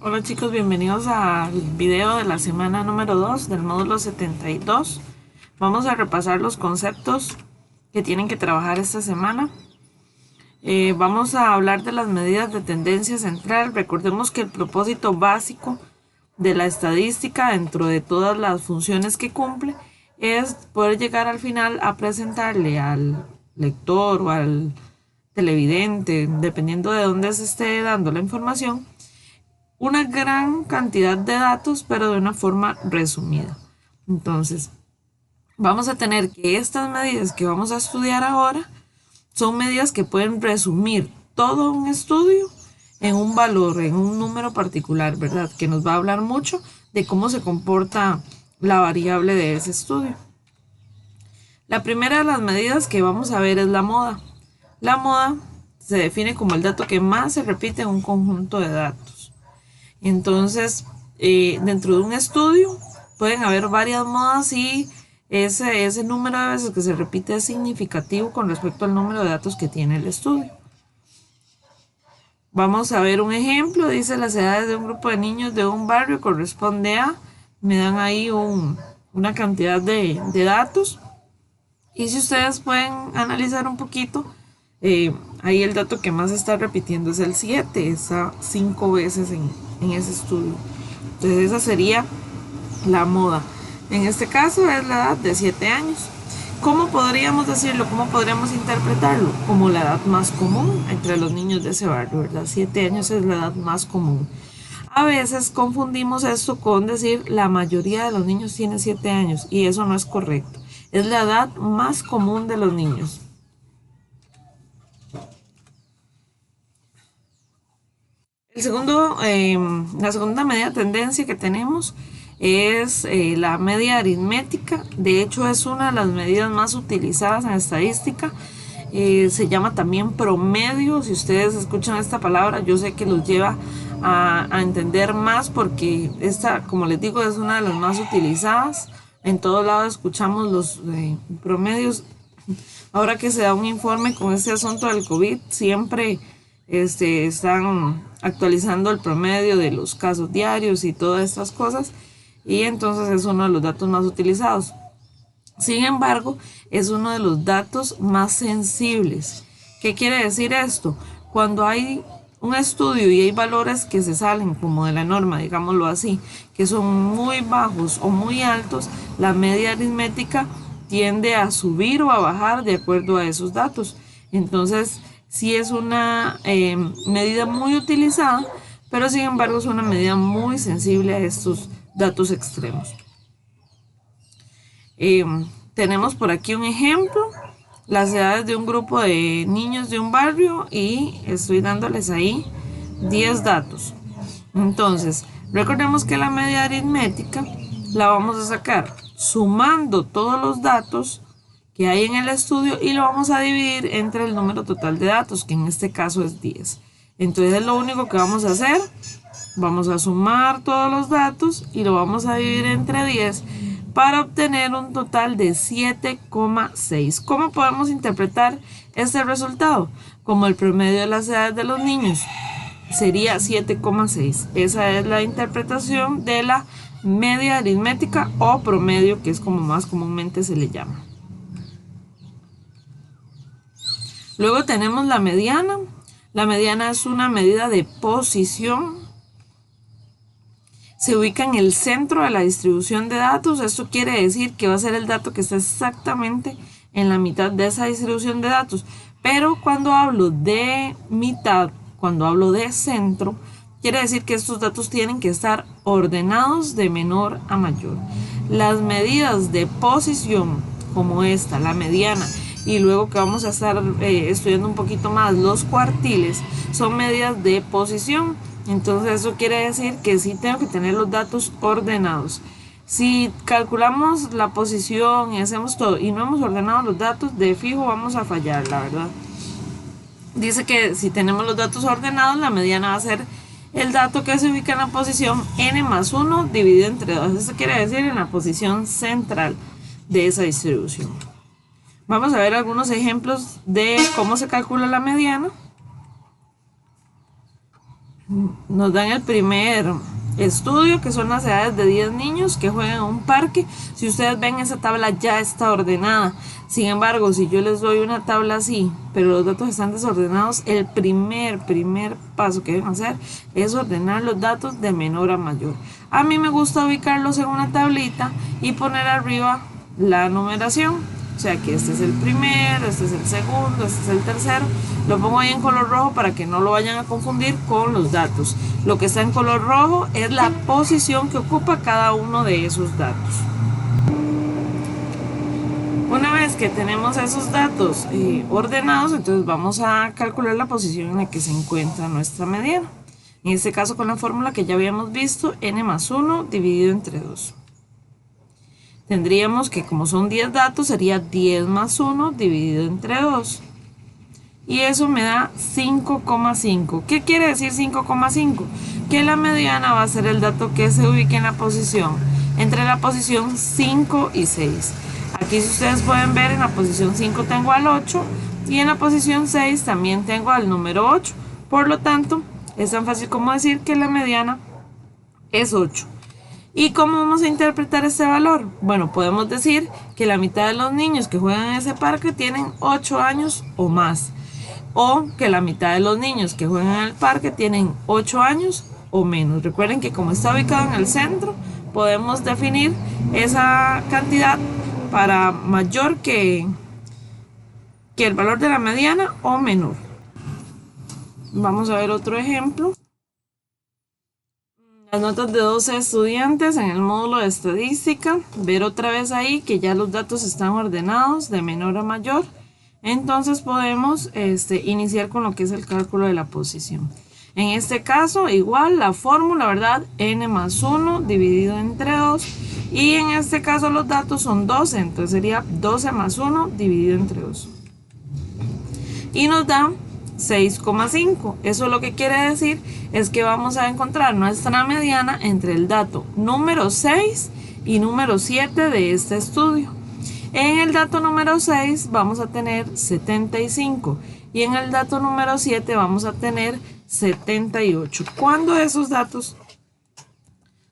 Hola chicos, bienvenidos al video de la semana número 2 del módulo 72. Vamos a repasar los conceptos que tienen que trabajar esta semana. Vamos a hablar de las medidas de tendencia central. Recordemos que el propósito básico de la estadística, dentro de todas las funciones que cumple, es poder llegar al final a presentarle al lector o al televidente, dependiendo de dónde se esté dando la información, una gran cantidad de datos, pero de una forma resumida. Entonces, vamos a tener que estas medidas que vamos a estudiar ahora son medidas que pueden resumir todo un estudio en un valor, en un número particular, ¿verdad? Que nos va a hablar mucho de cómo se comporta la variable de ese estudio. La primera de las medidas que vamos a ver es la moda. La moda se define como el dato que más se repite en un conjunto de datos. Entonces, dentro de un estudio pueden haber varias modas y ese número de veces que se repite es significativo con respecto al número de datos que tiene el estudio. Vamos a ver un ejemplo. Dice: las edades de un grupo de niños de un barrio corresponde a, me dan ahí una cantidad de datos. Y si ustedes pueden analizar un poquito, ahí el dato que más se está repitiendo es el 7, está 5 veces en ese estudio. Entonces esa sería la moda. En este caso es la edad de 7 años. ¿Cómo podríamos decirlo? ¿Cómo podríamos interpretarlo? Como la edad más común entre los niños de ese barrio, ¿verdad? 7 años es la edad más común. A veces confundimos esto con decir la mayoría de los niños tienen 7 años y eso no es correcto. Es la edad más común de los niños. La segunda media tendencia que tenemos es la media aritmética. De hecho, es una de las medidas más utilizadas en estadística. Se llama también promedio. Si ustedes escuchan esta palabra, yo sé que los lleva a entender más, porque esta, como les digo, es una de las más utilizadas. En todos lados escuchamos los promedios. Ahora que se da un informe con este asunto del COVID, siempre están actualizando el promedio de los casos diarios y todas estas cosas, y entonces es uno de los datos más utilizados. Sin embargo, es uno de los datos más sensibles. ¿Qué quiere decir esto? Cuando hay un estudio y hay valores que se salen como de la norma, digámoslo así, que son muy bajos o muy altos, la media aritmética tiende a subir o a bajar de acuerdo a esos datos. Entonces, sí es una medida muy utilizada, pero sin embargo es una medida muy sensible a estos datos extremos. Eh, Tenemos por aquí un ejemplo: las edades de un grupo de niños de un barrio, y estoy dándoles ahí 10 datos. Entonces, recordemos que la media aritmética la vamos a sacar sumando todos los datos que hay en el estudio y lo vamos a dividir entre el número total de datos, que en este caso es 10. Entonces, lo único que vamos a hacer, vamos a sumar todos los datos y lo vamos a dividir entre 10 para obtener un total de 7,6. ¿Cómo podemos interpretar este resultado? Como el promedio de las edades de los niños sería 7,6. Esa es la interpretación de la media aritmética o promedio, que es como más comúnmente se le llama. Luego tenemos la mediana. La mediana es una medida de posición. Se ubica en el centro de la distribución de datos. Esto quiere decir que va a ser el dato que está exactamente en la mitad de esa distribución de datos. Pero cuando hablo de mitad, cuando hablo de centro, quiere decir que estos datos tienen que estar ordenados de menor a mayor. Las medidas de posición, como esta, la mediana, y luego que vamos a estar estudiando un poquito más los cuartiles, son medidas de posición. Entonces eso quiere decir que sí tengo que tener los datos ordenados. Si calculamos la posición y hacemos todo y no hemos ordenado los datos, de fijo vamos a fallar, la verdad. Dice que si tenemos los datos ordenados, la mediana va a ser el dato que se ubica en la posición n más 1 dividido entre 2. Eso quiere decir en la posición central de esa distribución. Vamos a ver algunos ejemplos de cómo se calcula la mediana. nos dan el primer estudio, que son las edades de 10 niños que juegan en un parque. Si ustedes ven, esa tabla ya está ordenada. Sin embargo, si yo les doy una tabla así, pero los datos están desordenados, el primer paso que deben hacer es ordenar los datos de menor a mayor. A mí me gusta ubicarlos en una tablita y poner arriba la numeración. O sea que este es el primero, este es el segundo, este es el tercero. Lo pongo ahí en color rojo para que no lo vayan a confundir con los datos. Lo que está en color rojo es la posición que ocupa cada uno de esos datos. Una vez que tenemos esos datos ordenados, entonces vamos a calcular la posición en la que se encuentra nuestra mediana. En este caso con la fórmula que ya habíamos visto, n más 1 dividido entre 2. Tendríamos que, como son 10 datos, sería 10 más 1 dividido entre 2. Y eso me da 5,5. ¿Qué quiere decir 5,5? Que la mediana va a ser el dato que se ubique en la posición, entre la posición 5 y 6. Aquí, si ustedes pueden ver, en la posición 5 tengo al 8 y en la posición 6 también tengo al número 8. Por lo tanto, es tan fácil como decir que la mediana es 8. ¿Y cómo vamos a interpretar este valor? Bueno, podemos decir que la mitad de los niños que juegan en ese parque tienen 8 años o más. O que la mitad de los niños que juegan en el parque tienen 8 años o menos. Recuerden que como está ubicado en el centro, podemos definir esa cantidad para mayor que el valor de la mediana o menor. Vamos a ver otro ejemplo. Las notas de 12 estudiantes en el módulo de estadística. Ver otra vez ahí que ya los datos están ordenados de menor a mayor. Entonces podemos iniciar con lo que es el cálculo de la posición. En este caso, igual la fórmula, ¿verdad? N más 1 dividido entre 2. Y en este caso los datos son 12, entonces sería 12 más 1 dividido entre 2. Y nos da 6,5. Eso lo que quiere decir es que vamos a encontrar nuestra mediana entre el dato número 6 y número 7 de este estudio. En el dato número 6 vamos a tener 75 y en el dato número 7 vamos a tener 78. Cuando esos datos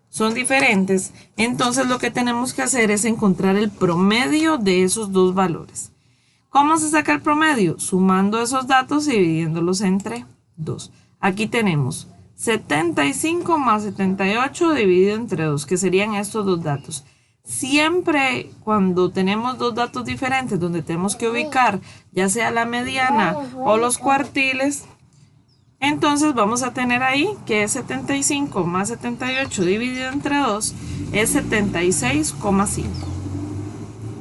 son diferentes, entonces lo que tenemos que hacer es encontrar el promedio de esos dos valores. ¿Cómo se saca el promedio? Sumando esos datos y dividiéndolos entre 2. Aquí tenemos 75 más 78 dividido entre 2, que serían estos dos datos. Siempre cuando tenemos dos datos diferentes donde tenemos que ubicar ya sea la mediana o los cuartiles, entonces vamos a tener ahí que es 75 más 78 dividido entre 2 es 76,5.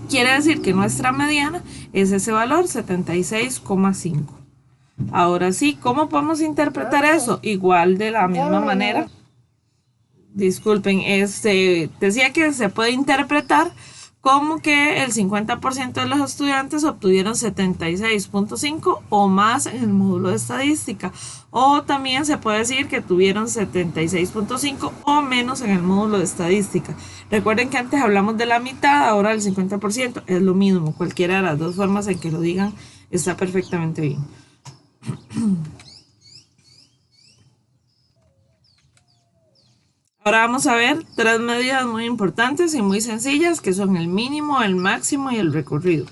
Quiere decir que nuestra mediana es ese valor, 76,5. Ahora sí, ¿cómo podemos interpretar eso? Igual de la misma manera. Disculpen, decía que se puede interpretar como que el 50% de los estudiantes obtuvieron 76,5 o más en el módulo de estadística. O también se puede decir que tuvieron 76,5 o menos en el módulo de estadística. Recuerden que antes hablamos de la mitad, ahora el 50%, es lo mismo. Cualquiera de las dos formas en que lo digan está perfectamente bien. Ahora vamos a ver tres medidas muy importantes y muy sencillas que son el mínimo, el máximo y el recorrido.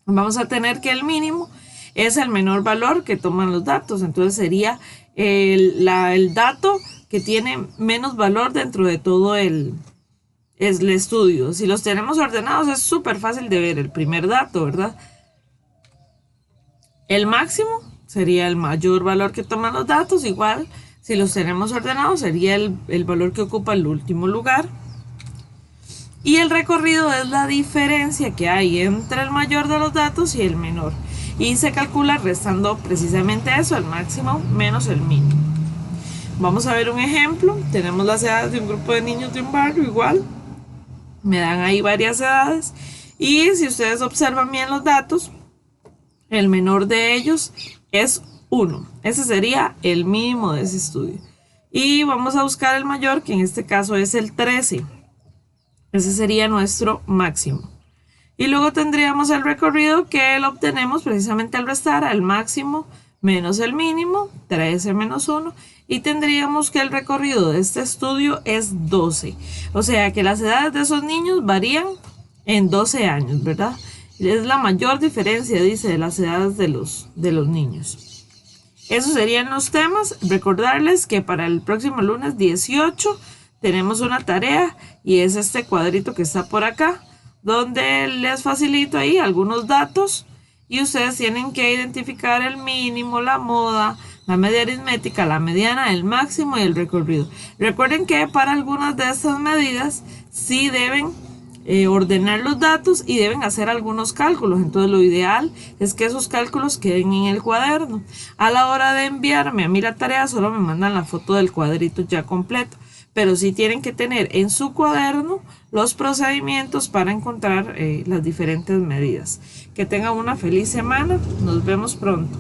Vamos a tener que el mínimo es el menor valor que toman los datos, entonces sería el dato que tiene menos valor dentro de todo el estudio. Si los tenemos ordenados es súper fácil de ver el primer dato, ¿verdad? El máximo sería el mayor valor que toman los datos, igual si los tenemos ordenados sería el valor que ocupa el último lugar. Y el recorrido es la diferencia que hay entre el mayor de los datos y el menor. Y se calcula restando precisamente eso, el máximo menos el mínimo. Vamos a ver un ejemplo. Tenemos las edades de un grupo de niños de un barrio igual. Me dan ahí varias edades. Y si ustedes observan bien los datos, el menor de ellos es 1. Ese sería el mínimo de ese estudio. Y vamos a buscar el mayor, que en este caso es el 13. Ese sería nuestro máximo. Y luego tendríamos el recorrido que lo obtenemos precisamente al restar al máximo menos el mínimo, 13 menos 1, y tendríamos que el recorrido de este estudio es 12. O sea que las edades de esos niños varían en 12 años, ¿verdad? Es la mayor diferencia, dice, de las edades de los niños. Esos serían los temas. Recordarles que para el próximo lunes 18 tenemos una tarea y es este cuadrito que está por acá, donde les facilito ahí algunos datos y ustedes tienen que identificar el mínimo, la moda, la media aritmética, la mediana, el máximo y el recorrido. Recuerden que para algunas de estas medidas sí deben ordenar los datos y deben hacer algunos cálculos. Entonces lo ideal es que esos cálculos queden en el cuaderno. A la hora de enviarme a mí la tarea solo me mandan la foto del cuadrito ya completo, pero sí tienen que tener en su cuaderno los procedimientos para encontrar las diferentes medidas. Que tengan una feliz semana, nos vemos pronto.